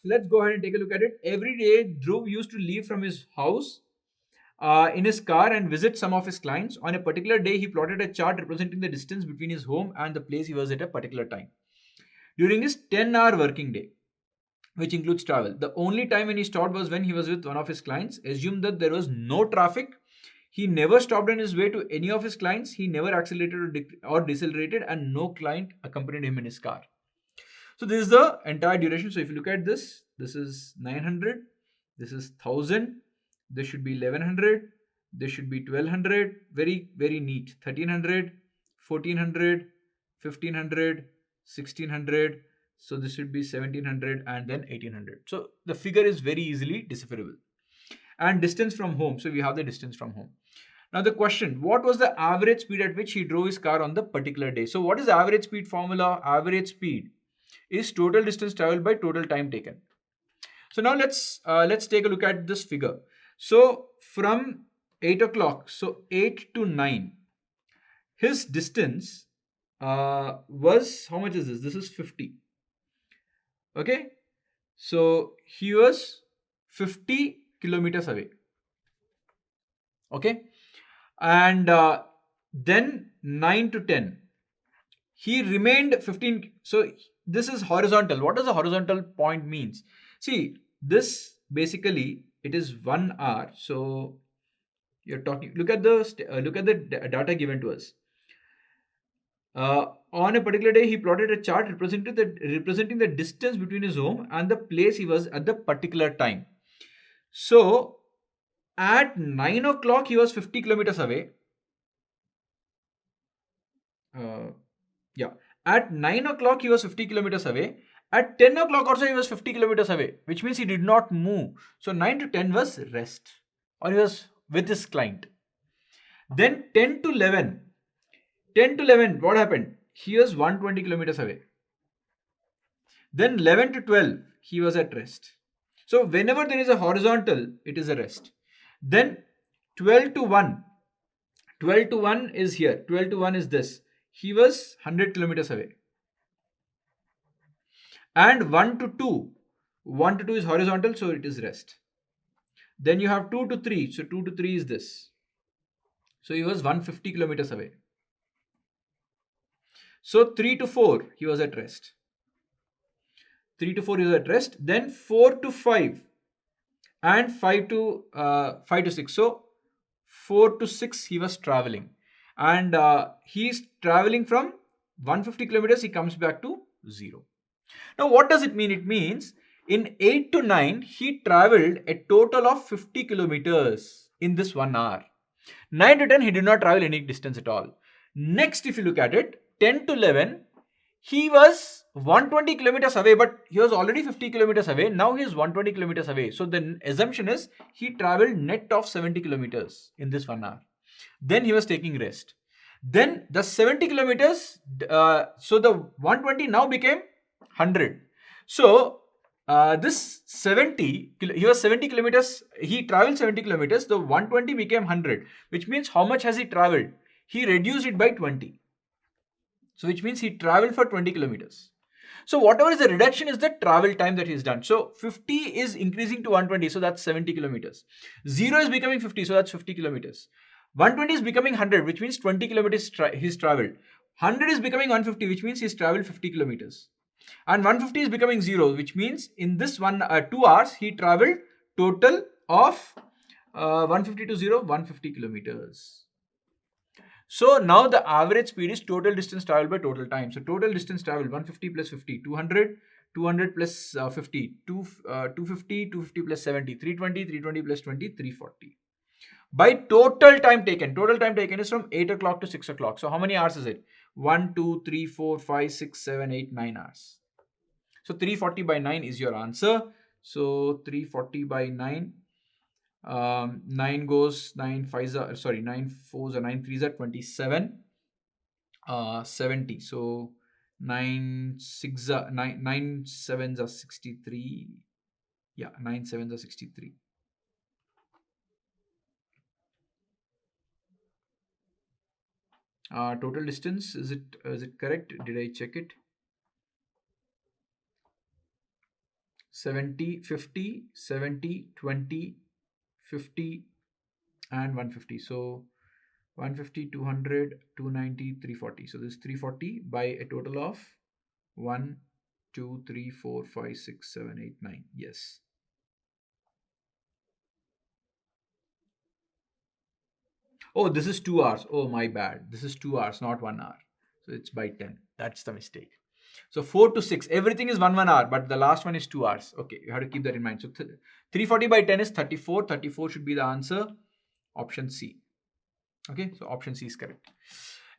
let's go ahead and take a look at it. Every day, Dhruv used to leave from his house in his car and visit some of his clients. On a particular day, he plotted a chart representing the distance between his home and the place he was at a particular time. During his 10-hour working day, which includes travel, the only time when he stopped was when he was with one of his clients. Assume that there was no traffic. He never stopped on his way to any of his clients. He never accelerated or decelerated, and no client accompanied him in his car. So this is the entire duration. So if you look at this, this is 900, this is 1000, this should be 1100, this should be 1200, very, very neat. 1300, 1400, 1500, 1600. So this should be 1700 and then 1800. So the figure is very easily decipherable. And distance from home. So we have the distance from home. Now the question, what was the average speed at which he drove his car on the particular day? So what is the average speed formula? Average speed is total distance traveled by total time taken. So now let's take a look at this figure. So from 8 o'clock, so 8 to 9, his distance was, how much is this? This is 50. Okay, so he was 50 kilometers away. Okay, and then 9 to 10, he remained 15. So this is horizontal. What does a horizontal point means? See, this basically it is 1 hour. So you're talking. Look at the data given to us. On a particular day, he plotted a chart representing the distance between his home and the place he was at the particular time. So at 9 o'clock, he was 50 kilometers away. At 9 o'clock, he was 50 kilometers away. At 10 o'clock also, he was 50 kilometers away, which means he did not move. So 9 to 10 was rest, or he was with his client. Then 10 to 11. 10 to 11, what happened? He was 120 kilometers away. Then 11 to 12, he was at rest. So whenever there is a horizontal, it is a rest. Then 12 to 1. 12 to 1 is here. 12 to 1 is this. He was 100 kilometers away. And 1 to 2. 1 to 2 is horizontal, so it is rest. Then you have 2 to 3. So 2 to 3 is this. So he was 150 kilometers away. So 3 to 4, he was at rest. 3 to 4 he was at rest. Then 4 to 5 and 5 to 6. So 4 to 6 he was traveling. And he's traveling from 150 kilometers, he comes back to 0. Now what does it mean? It means in 8 to 9, he traveled a total of 50 kilometers in this 1 hour. 9 to 10, he did not travel any distance at all. Next, if you look at it, 10 to 11, he was 120 kilometers away, but he was already 50 kilometers away. Now he is 120 kilometers away. So the assumption is he traveled net of 70 kilometers in this 1 hour. Then he was taking rest. Then the 70 kilometers, so the 120 now became 100. So this 70, he was 70 kilometers, he traveled 70 kilometers, the 120 became 100, which means how much has he traveled? He reduced it by 20. So which means he traveled for 20 kilometers. So whatever is the reduction is the travel time that he's done. So 50 is increasing to 120, so that's 70 kilometers. 0 is becoming 50, so that's 50 kilometers. 120 is becoming 100, which means 20 kilometers he's traveled. 100 is becoming 150, which means he's traveled 50 kilometers. And 150 is becoming 0, which means in this 2 hours, he traveled total of 150 to 0, 150 kilometers. So now the average speed is total distance traveled by total time. So total distance traveled 150 plus 50, 200, 200 plus 50, 250, 250 plus 70, 320, 320 plus 20, 340. By total time taken is from 8 o'clock to 6 o'clock. So how many hours is it? 1, 2, 3, 4, 5, 6, 7, 8, 9 hours. So 340 by 9 is your answer. So 340 by 9. 9 goes 9 5s are, sorry, 9 4s are 9 3s are 27. 70. So 9 6 are 9 7s are 63. Yeah, 9 7s are 63. Total distance, is it correct? Did I check it? 70, 50, 70, 20, 50, and 150. So 150, 200, 290, 340. So this is 340 by a total of 1, 2, 3, 4, 5, 6, 7, 8, 9. Yes. Oh, this is 2 hours. Oh, my bad. This is 2 hours, not 1 hour. So it's by 10. That's the mistake. So 4 to 6, everything is 1 hour, but the last one is 2 hours. Okay, you have to keep that in mind. So 340 by 10 is 34. 34 should be the answer. Option C. Okay, so option C is correct.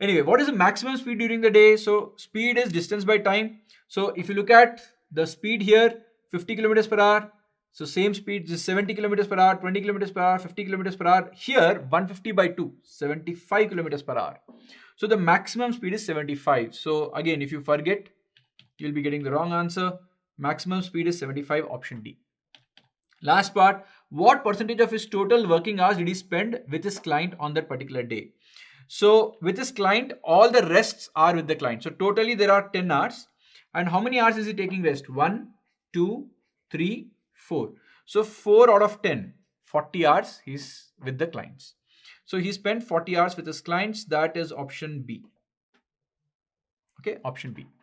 Anyway, what is the maximum speed during the day? So speed is distance by time. So if you look at the speed here, 50 kilometers per hour. So same speed is 70 kilometers per hour, 20 kilometers per hour, 50 kilometers per hour. Here, 150 by 2, 75 kilometers per hour. So the maximum speed is 75. So again, if you forget, you'll be getting the wrong answer. Maximum speed is 75, option D. Last part, what percentage of his total working hours did he spend with his client on that particular day? So with his client, all the rests are with the client. So totally there are 10 hours. And how many hours is he taking rest? 1, 2, 3, 4. So 4 out of 10, 40 hours he's with the clients. So he spent 40 hours with his clients. That is option B. Okay, option B.